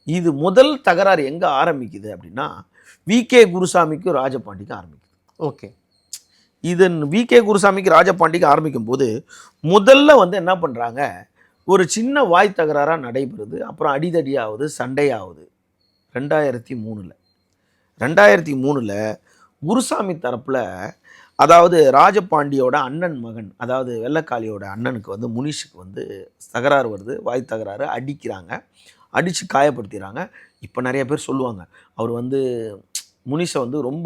இது முதல் தகராறு எங்கே ஆரம்பிக்குது அப்படின்னா வி.கே. குருசாமிக்கும் ராஜபாண்டிக்கும் ஆரம்பிக்குது. ஓகே. இதன் வி.கே. குருசாமிக்கு ராஜபாண்டிக்கு ஆரம்பிக்கும் போது முதல்ல வந்து என்ன பண்ணுறாங்க, ஒரு சின்ன வாய் தகராறாக நடைபெறுது. அப்புறம் அடிதடியாகுது, சண்டையாகுது. 2003 2003 குருசாமி தரப்பில், அதாவது ராஜபாண்டியோட அண்ணன் மகன், அதாவது வெள்ளக்காளியோட அண்ணனுக்கு வந்து முனிஷுக்கு வந்து தகராறு வருது, வாய் தகராறு, அடிக்கிறாங்க, அடித்து காயப்படுத்திடுறாங்க. இப்போ நிறைய பேர் சொல்லுவாங்க, அவர் வந்து முனிஷை வந்து ரொம்ப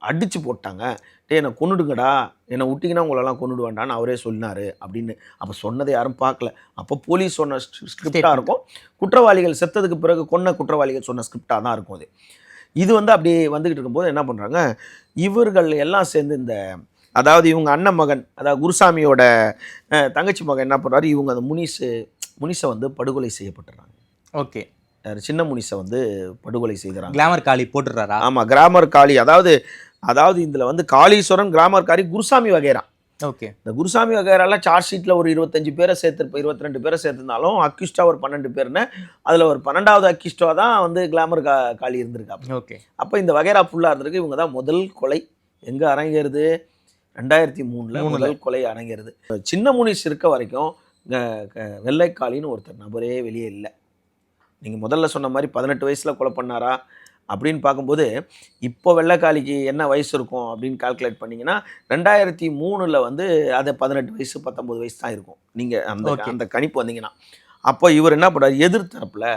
அடித்து போட்டாங்க, என்னை கொன்னுடுங்கடா, என்னை விட்டிங்கன்னா உங்களெல்லாம் கொன்னுடுவேண்டான்னு அவரே சொன்னார் அப்படின்னு. அப்போ சொன்னதை யாரும் பார்க்கல. அப்போ போலீஸ் சொன்ன ஸ்கிரிப்டாக இருக்கும், குற்றவாளிகள் செத்ததுக்கு பிறகு கொன்ன குற்றவாளிகள் சொன்ன ஸ்கிரிப்டாக தான் இருக்கும் அது. இது வந்து அப்படியே வந்துக்கிட்டு இருக்கும்போது என்ன பண்ணுறாங்க, இவர்கள் எல்லாம் சேர்ந்து இந்த, அதாவது இவங்க அண்ணன் மகன், அதாவது குருசாமியோட தங்கச்சி மகன் என்ன பண்ணுறாரு, இவங்க அந்த முனிஷை வந்து படுகொலை செய்யப்பட்டுறாங்க. ஓகே. சின்ன முனிஷை வந்து படுகொலை செய்கிறாங்க. கிளாமர் காளி போட்டுறாரா? ஆமாம், கிராமர் காளி. அதாவது இதில் வந்து காளீஸ்வரன், கிராமர் காளி, குருசாமி வகைரா. ஓகே. இந்த குருசாமி வகைரால சார்ஜ் ஷீட்டில் ஒரு 25 பேரை சேர்த்துருப்போம், 22 பேரை சேர்த்துருந்தாலும் அக்யூஸ்டா ஒரு 12 பேர்னு, அதில் ஒரு 12வது அக்யூஸ்டா தான் வந்து கிளாமர் காளி இருந்திருக்காங்க. ஓகே. அப்போ இந்த வகைரா ஃபுல்லாக இருந்திருக்கு. இவங்க தான் முதல் கொலை எங்கே அரங்கேறுது, 2003 முதல் கொலை அரங்கேறுது. சின்ன முனிஷ் இருக்க வரைக்கும் வெள்ளைக்காளின்னு ஒருத்தர் நபரே வெளியே இல்லை. நீங்கள் முதல்ல சொன்ன மாதிரி 18 வயசில் கொலை பண்ணாரா அப்படின்னு பார்க்கும்போது, இப்போ வெள்ளைக்காளிக்கு என்ன வயசு இருக்கும் அப்படின்னு கால்குலேட் பண்ணிங்கன்னா 2003 வந்து அது 18 வயசு 19 வயசு தான் இருக்கும். நீங்கள் அந்த கணிப்பு வந்தீங்கன்னா, அப்போ இவர் என்ன பண்ணுறாரு, எதிர்த்தரப்பில்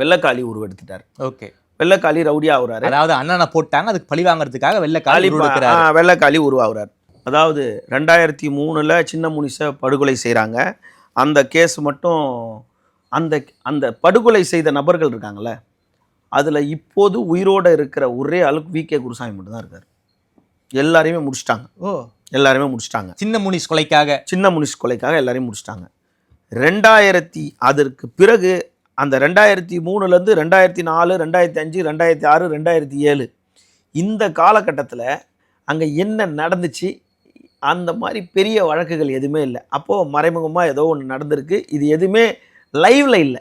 வெள்ளைக்காளி உருவெடுத்துட்டார். ஓகே. வெள்ளைக்காளி ரவுடியா ஆகுறாரு. அதாவது அண்ணனை போட்டாங்க, அதுக்கு பழி வாங்குறதுக்காக வெள்ளைக்காளி உருவாகுறாரு. அதாவது 2003 சின்ன முனிஷை படுகொலை செய்கிறாங்க. அந்த கேஸ் மட்டும், அந்த படுகொலை செய்த நபர்கள் இருக்காங்கள்ல, அதில் இப்போது உயிரோடு இருக்கிற ஒரே ஆளுக்கு வி.கே. குருசாமி மட்டும்தான் இருக்கார். எல்லாரையுமே முடிச்சிட்டாங்க. எல்லாருமே முடிச்சிட்டாங்க. சின்ன முனிஷ் கொலைக்காக எல்லாரையும் முடிச்சிட்டாங்க. அதற்கு பிறகு அந்த 2003 2004 2005 2006 2007 இந்த காலகட்டத்தில் அங்கே என்ன நடந்துச்சு, அந்த மாதிரி பெரிய வழக்குகள் எதுவுமே இல்லை. அப்போது மறைமுகமாக ஏதோ ஒன்று நடந்திருக்கு. இது எதுவுமே லைவில் இல்லை.